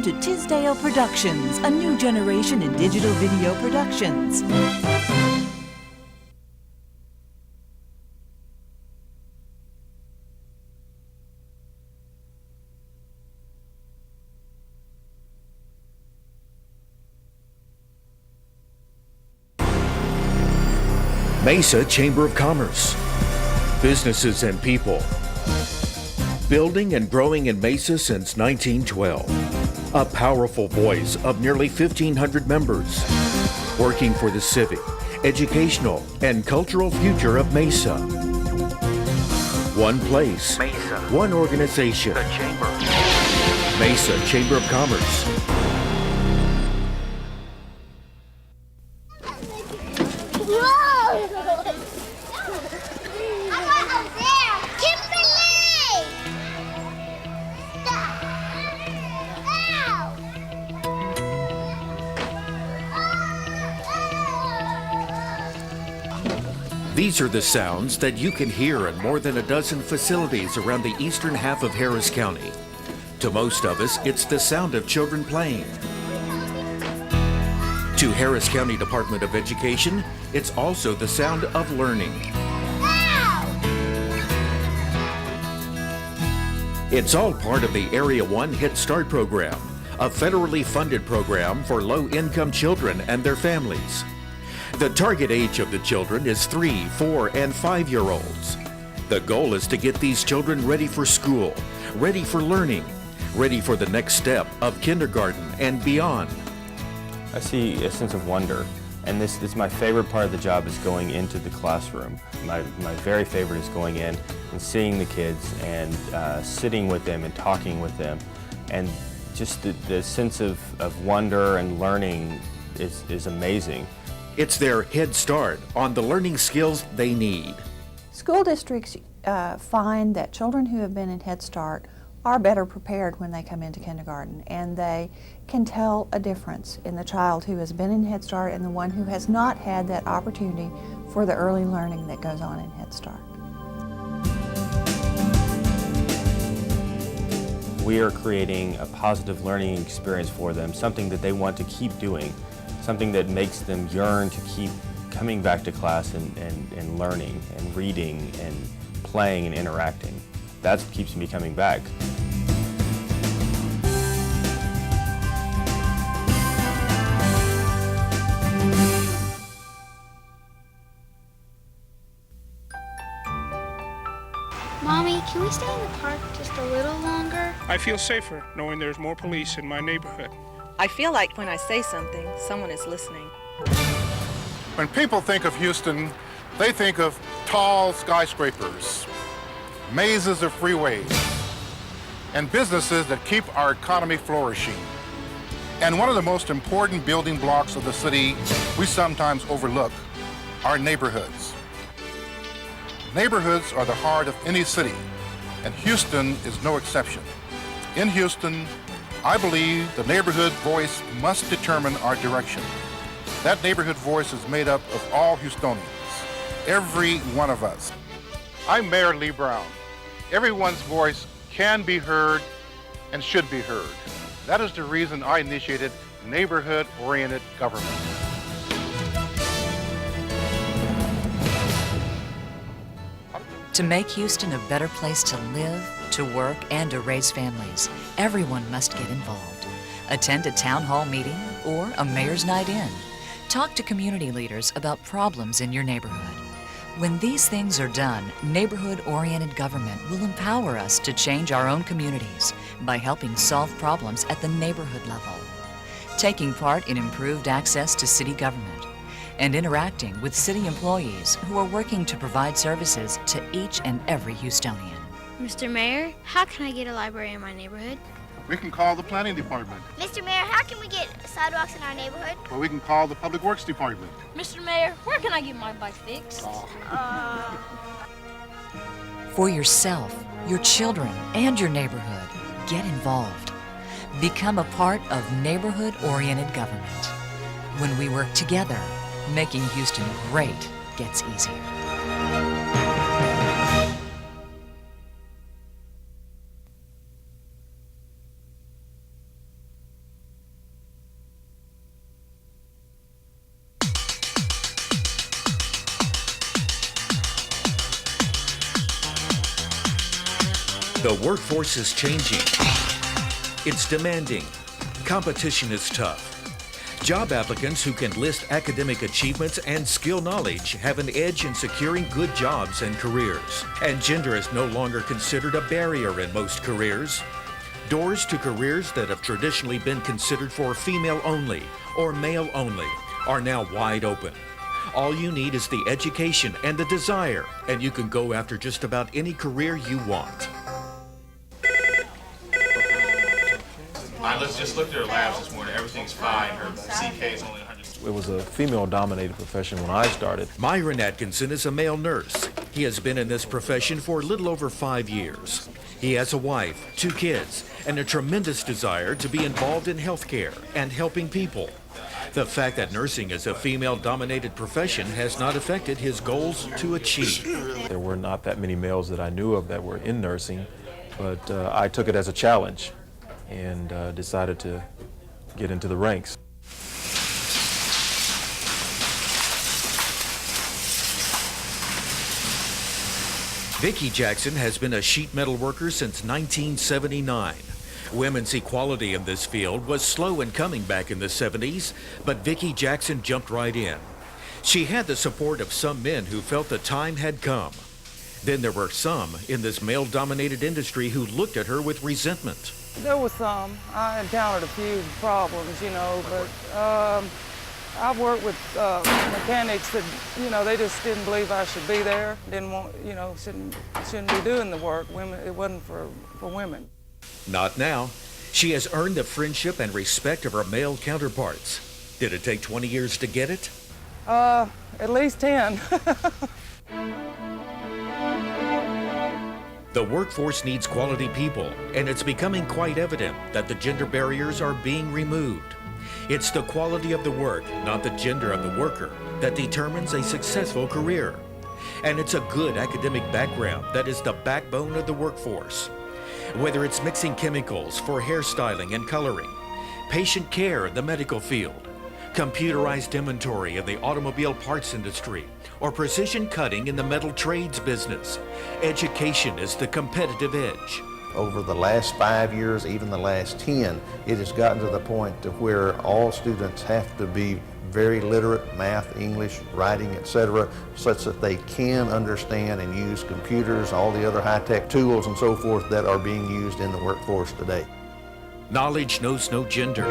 Welcome to Tisdale Productions, a new generation in digital video productions. Mesa Chamber of Commerce. Businesses and people. Building and growing in Mesa since 1912. A powerful voice of nearly 1,500 members. Working for the civic, educational, and cultural future of Mesa. One place. Mesa. One organization. The Chamber. Mesa Chamber of Commerce. These are the sounds that you can hear in more than a dozen facilities around the eastern half of Harris County. To most of us, it's the sound of children playing. To Harris County Department of Education, it's also the sound of learning. It's all part of the Area 1 Head Start program, a federally funded program for low-income children and their families. The target age of the children is 3, 4, and 5-year-olds. The goal is to get these children ready for school, ready for learning, ready for the next step of kindergarten and beyond. I see a sense of wonder, and this is my favorite part of the job, is going into the classroom. My very favorite is going in and seeing the kids and sitting with them and talking with them, and just the sense of wonder and learning is amazing. It's their head start on the learning skills they need. School districts find that children who have been in Head Start are better prepared when they come into kindergarten, and they can tell a difference in the child who has been in Head Start and the one who has not had that opportunity for the early learning that goes on in Head Start. We are creating a positive learning experience for them, something that they want to keep doing, something that makes them yearn to keep coming back to class and learning and reading and playing and interacting. That's what keeps me coming back. Mommy, can we stay in the park just a little longer? I feel safer knowing there's more police in my neighborhood. I feel like when I say something, someone is listening. When people think of Houston, they think of tall skyscrapers, mazes of freeways, and businesses that keep our economy flourishing. And one of the most important building blocks of the city we sometimes overlook are neighborhoods. Neighborhoods are the heart of any city, and Houston is no exception. In Houston, I believe the neighborhood voice must determine our direction. That neighborhood voice is made up of all Houstonians, every one of us. I'm Mayor Lee Brown. Everyone's voice can be heard and should be heard. That is the reason I initiated neighborhood-oriented government. To make Houston a better place to live, to work, and to raise families, everyone must get involved. Attend a town hall meeting or a mayor's night in. Talk to community leaders about problems in your neighborhood. When these things are done, neighborhood-oriented government will empower us to change our own communities by helping solve problems at the neighborhood level. Taking part in improved access to city government, and interacting with city employees who are working to provide services to each and every Houstonian. Mr. Mayor, how can I get a library in my neighborhood? We can call the planning department. Mr. Mayor, how can we get sidewalks in our neighborhood? Or we can call the public works department. Mr. Mayor, where can I get my bike fixed? For yourself, your children, and your neighborhood, get involved. Become a part of neighborhood-oriented government. When we work together, making Houston great gets easier. The workforce is changing. It's demanding. Competition is tough. Job applicants who can list academic achievements and skill knowledge have an edge in securing good jobs and careers. And gender is no longer considered a barrier in most careers. Doors to careers that have traditionally been considered for female only or male only are now wide open. All you need is the education and the desire, and you can go after just about any career you want. I just looked at her labs this morning. Everything's fine. Her CK is only 100. It was a female-dominated profession when I started. Myron Atkinson is a male nurse. He has been in this profession for a little over 5 years. He has a wife, 2 kids, and a tremendous desire to be involved in healthcare and helping people. The fact that nursing is a female-dominated profession has not affected his goals to achieve. There were not that many males that I knew of that were in nursing, but I took it as a challenge and decided to get into the ranks. Vicki Jackson has been a sheet metal worker since 1979. Women's equality in this field was slow in coming back in the 70s, but Vicki Jackson jumped right in. She had the support of some men who felt the time had come. Then there were some in this male-dominated industry who looked at her with resentment. There was some. I encountered a few problems, you know, but I've worked with mechanics that, you know, they just didn't believe I should be there, didn't want, you know, shouldn't be doing the work. Women, it wasn't for women. Not now. She has earned the friendship and respect of her male counterparts. Did it take 20 years to get it? At least 10. The workforce needs quality people, and it's becoming quite evident that the gender barriers are being removed. It's the quality of the work, not the gender of the worker, that determines a successful career. And it's a good academic background that is the backbone of the workforce. Whether it's mixing chemicals for hairstyling and coloring, patient care in the medical field, computerized inventory in the automobile parts industry, or precision cutting in the metal trades business, education is the competitive edge. Over the last 5 years, even the last 10, it has gotten to the point to where all students have to be very literate, math, English, writing, etc., such that they can understand and use computers, all the other high-tech tools and so forth that are being used in the workforce today. Knowledge knows no gender.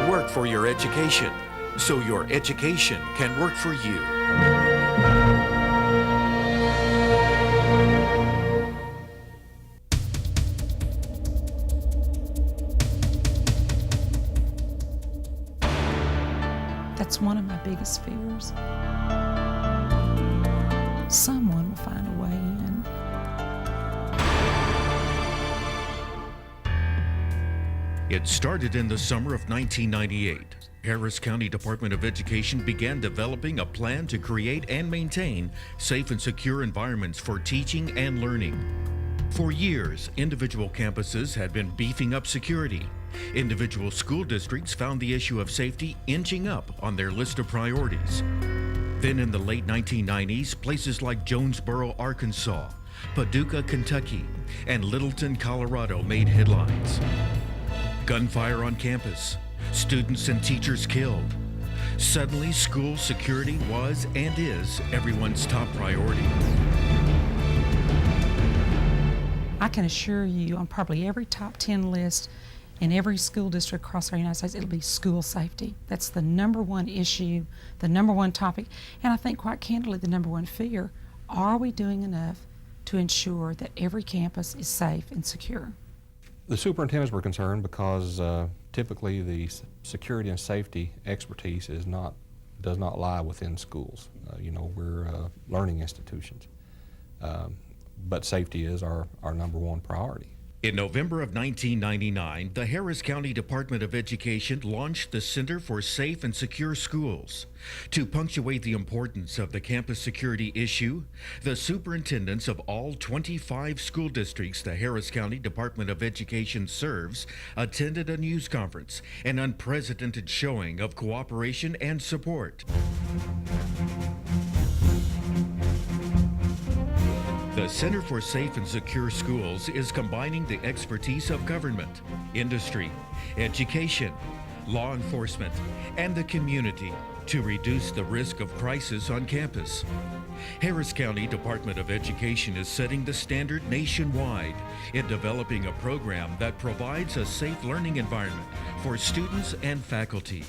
Work for your education, so your education can work for you. That's one of my biggest fears. Someone will find a way in. It started in the summer of 1998. Harris County Department of Education began developing a plan to create and maintain safe and secure environments for teaching and learning. For years, individual campuses had been beefing up security. Individual school districts found the issue of safety inching up on their list of priorities. Then in the late 1990s, places like Jonesboro, Arkansas, Paducah, Kentucky, and Littleton, Colorado made headlines. Gunfire on campus, students and teachers killed. Suddenly, school security was and is everyone's top priority. I can assure you on probably every top 10 list in every school district across our United States, it'll be school safety. That's the #1 issue, the #1 topic, and I think quite candidly the #1 fear. Are we doing enough to ensure that every campus is safe and secure? The superintendents were concerned because typically the security and safety expertise does not lie within schools. You know, we're learning institutions, but safety is our #1 priority. In November of 1999, the Harris County Department of Education launched the Center for Safe and Secure Schools. To punctuate the importance of the campus security issue, the superintendents of all 25 school districts the Harris County Department of Education serves attended a news conference, an unprecedented showing of cooperation and support. The Center for Safe and Secure Schools is combining the expertise of government, industry, education, law enforcement, and the community to reduce the risk of crisis on campus. Harris County Department of Education is setting the standard nationwide in developing a program that provides a safe learning environment for students and faculty.